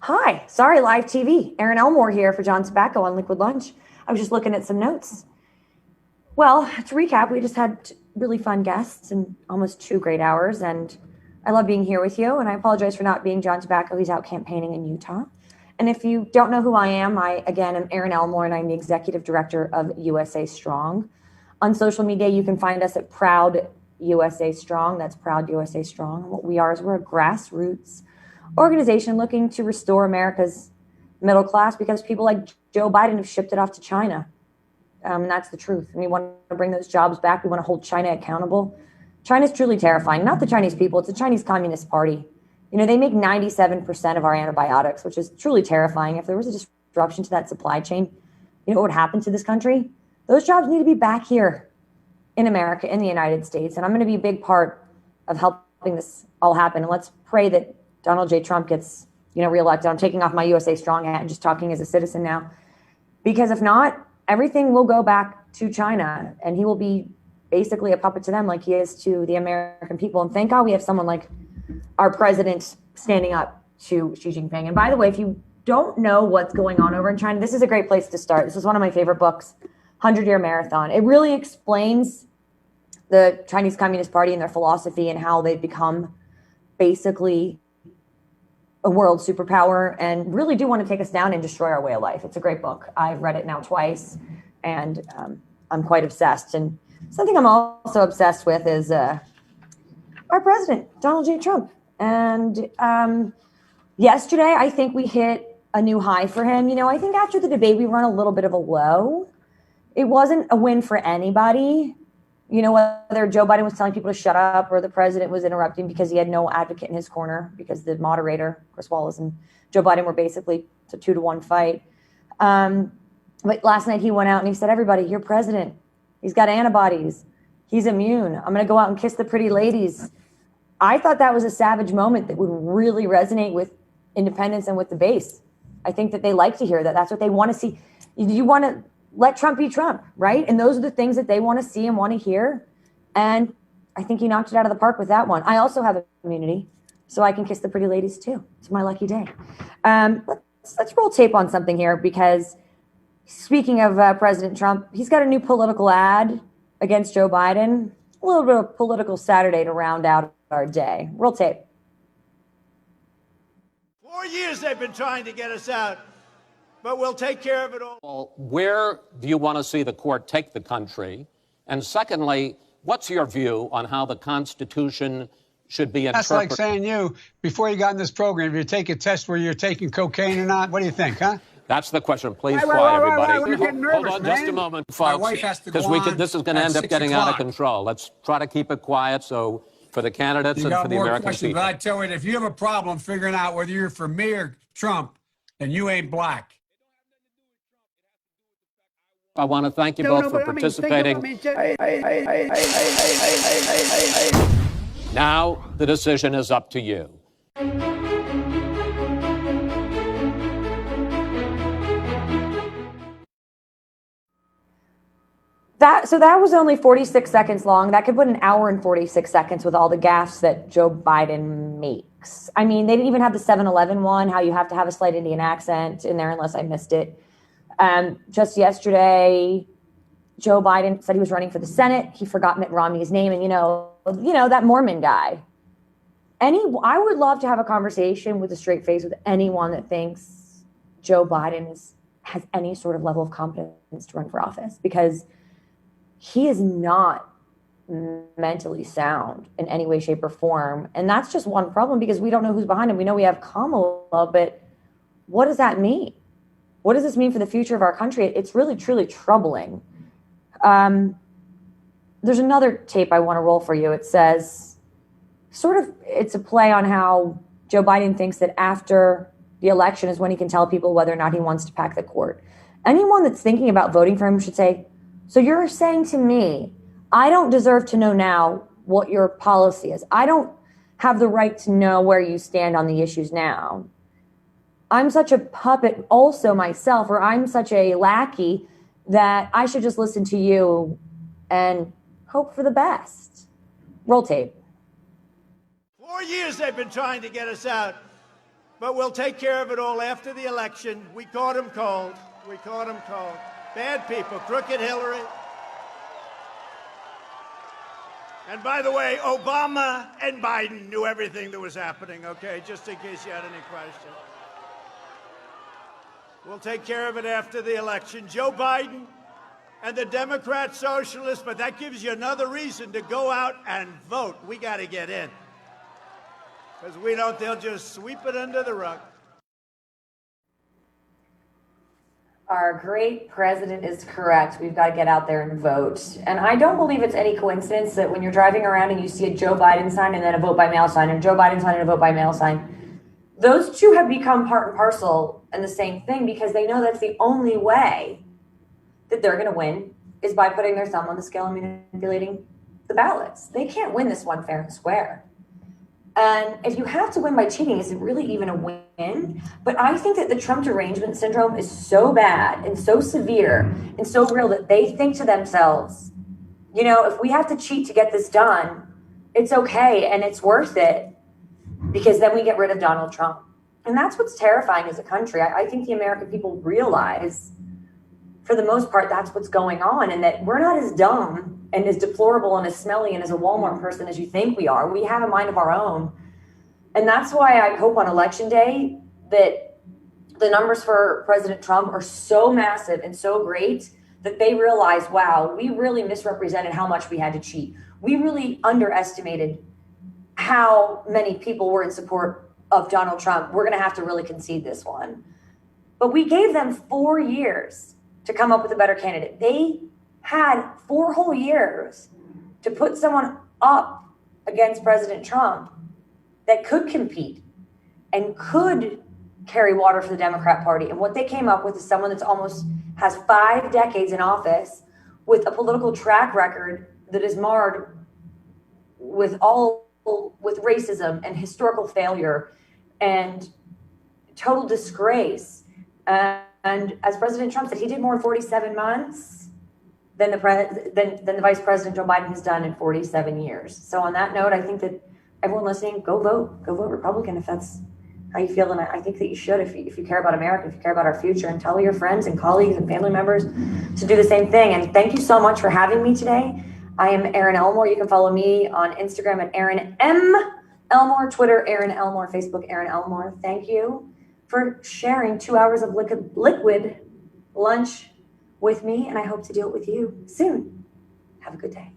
Hi, sorry, live TV. Erin Elmore here for John Tobacco on Liquid Lunch. I was just looking at some notes. Well, to recap, we just had really fun guests and almost 2 great hours, and I love being here with you. And I apologize for not being John Tobacco. He's out campaigning in Utah. And if you don't know who I am, again am Erin Elmore, and I'm the executive director of USA Strong. On social media, you can find us at Proud USA Strong. That's Proud USA Strong. What we are is we're a grassroots organization looking to restore America's middle class because people like Joe Biden have shipped it off to China. And that's the truth. And we want to bring those jobs back. We want to hold China accountable. China's truly terrifying. Not the Chinese people, it's the Chinese Communist Party. You know, they make 97% of our antibiotics, which is truly terrifying. If there was a disruption to that supply chain, you know what would happen to this country? Those jobs need to be back here in America, in the United States. And I'm going to be a big part of helping this all happen. And let's pray that Donald J. Trump gets, reelected. I'm taking off my USA Strong hat and just talking as a citizen now. Because if not, everything will go back to China and he will be basically a puppet to them like he is to the American people. And thank God we have someone like our president standing up to Xi Jinping. And by the way, if you don't know what's going on over in China, this is a great place to start. This is one of my favorite books, 100-Year Marathon. It really explains the Chinese Communist Party and their philosophy and how they've become basically a world superpower and really do want to take us down and destroy our way of life. It's a great book. I've read it now twice, and I'm quite obsessed. And something I'm also obsessed with is our president, Donald J. Trump. And yesterday, I think we hit a new high for him. I think after the debate, we run a little bit of a low. It wasn't a win for anybody. Whether Joe Biden was telling people to shut up or the president was interrupting because he had no advocate in his corner because the moderator, Chris Wallace, and Joe Biden were basically a 2-to-1 fight. But last night he went out and he said, everybody, you're president. He's got antibodies. He's immune. I'm going to go out and kiss the pretty ladies. I thought that was a savage moment that would really resonate with independents and with the base. I think that they like to hear that. That's what they want to see. You want to let Trump be Trump, right? And those are the things that they want to see and want to hear. And I think he knocked it out of the park with that one. I also have immunity, so I can kiss the pretty ladies too. It's my lucky day. Let's roll tape on something here because speaking of President Trump, he's got a new political ad against Joe Biden. A little bit of political Saturday to round out our day. Roll tape. 4 years they've been trying to get us out. But we'll take care of it all. Well, where do you want to see the court take the country? And secondly, what's your view on how the Constitution should be interpreted? That's like saying before you got in this program, if you take a test where you're taking cocaine or not, what do you think, huh? That's the question. Please quiet, everybody. We're getting nervous, Hold on man. just a moment, folks, because this is going to end up getting out of control. Let's try to keep it quiet so for the candidates and for the American people. But I tell you, if you have a problem figuring out whether you're for me or Trump, then you ain't black. I want to thank you both for participating. Now the decision is up to you. That was only 46 seconds long. That could put an hour and 46 seconds with all the gaffes that Joe Biden makes. I mean, they didn't even have the 7-Eleven one, how you have to have a slight Indian accent in there unless I missed it. Just yesterday, Joe Biden said he was running for the Senate. He forgot Mitt Romney's name. And, that Mormon guy. I would love to have a conversation with a straight face with anyone that thinks Joe Biden has any sort of level of competence to run for office, because he is not mentally sound in any way, shape, or form. And that's just one problem because we don't know who's behind him. We know we have Kamala, but what does that mean? What does this mean for the future of our country? It's really, truly troubling. There's another tape I want to roll for you. It says, it's a play on how Joe Biden thinks that after the election is when he can tell people whether or not he wants to pack the court. Anyone that's thinking about voting for him should say, so you're saying to me, I don't deserve to know now what your policy is. I don't have the right to know where you stand on the issues now. I'm such a puppet also myself, or I'm such a lackey that I should just listen to you and hope for the best. Roll tape. 4 years they've been trying to get us out. But we'll take care of it all after the election. We caught him cold. We caught him cold. Bad people, crooked Hillary. And by the way, Obama and Biden knew everything that was happening, okay? Just in case you had any question. We'll take care of it after the election. Joe Biden and the Democrat Socialists, but that gives you another reason to go out and vote. We got to get in. Because we don't, they'll just sweep it under the rug. Our great president is correct. We've got to get out there and vote. And I don't believe it's any coincidence that when you're driving around and you see a Joe Biden sign and then a vote by mail sign, and Joe Biden sign and a vote by mail sign, those two have become part and parcel and the same thing, because they know that's the only way that they're going to win is by putting their thumb on the scale and manipulating the ballots. They can't win this one fair and square. And if you have to win by cheating, is it really even a win? But I think that the Trump derangement syndrome is so bad and so severe and so real that they think to themselves, you know, if we have to cheat to get this done, it's okay and it's worth it, because then we get rid of Donald Trump. And that's what's terrifying as a country. I think the American people realize, for the most part, that's what's going on, and that we're not as dumb and as deplorable and as smelly and as a Walmart person as you think we are. We have a mind of our own. And that's why I hope on election day that the numbers for President Trump are so massive and so great that they realize, wow, we really misrepresented how much we had to cheat. We really underestimated how many people were in support of Donald Trump. We're going to have to really concede this one. But we gave them 4 years to come up with a better candidate. They had 4 whole years to put someone up against President Trump that could compete and could carry water for the Democrat Party. And what they came up with is someone that's almost has 5 decades in office, with a political track record that is marred with racism and historical failure and total disgrace. And as President Trump said, he did more in 47 months than the Vice President Joe Biden has done in 47 years. So on that note, I think that everyone listening, go vote Republican if that's how you feel. And I think that you should, if you care about America, if you care about our future, and tell your friends and colleagues and family members to do the same thing. And thank you so much for having me today. I am Erin Elmore. You can follow me on Instagram at Erin M. Elmore, Twitter, Erin Elmore, Facebook, Erin Elmore. Thank you for sharing 2 hours of liquid lunch with me, and I hope to do it with you soon. Have a good day.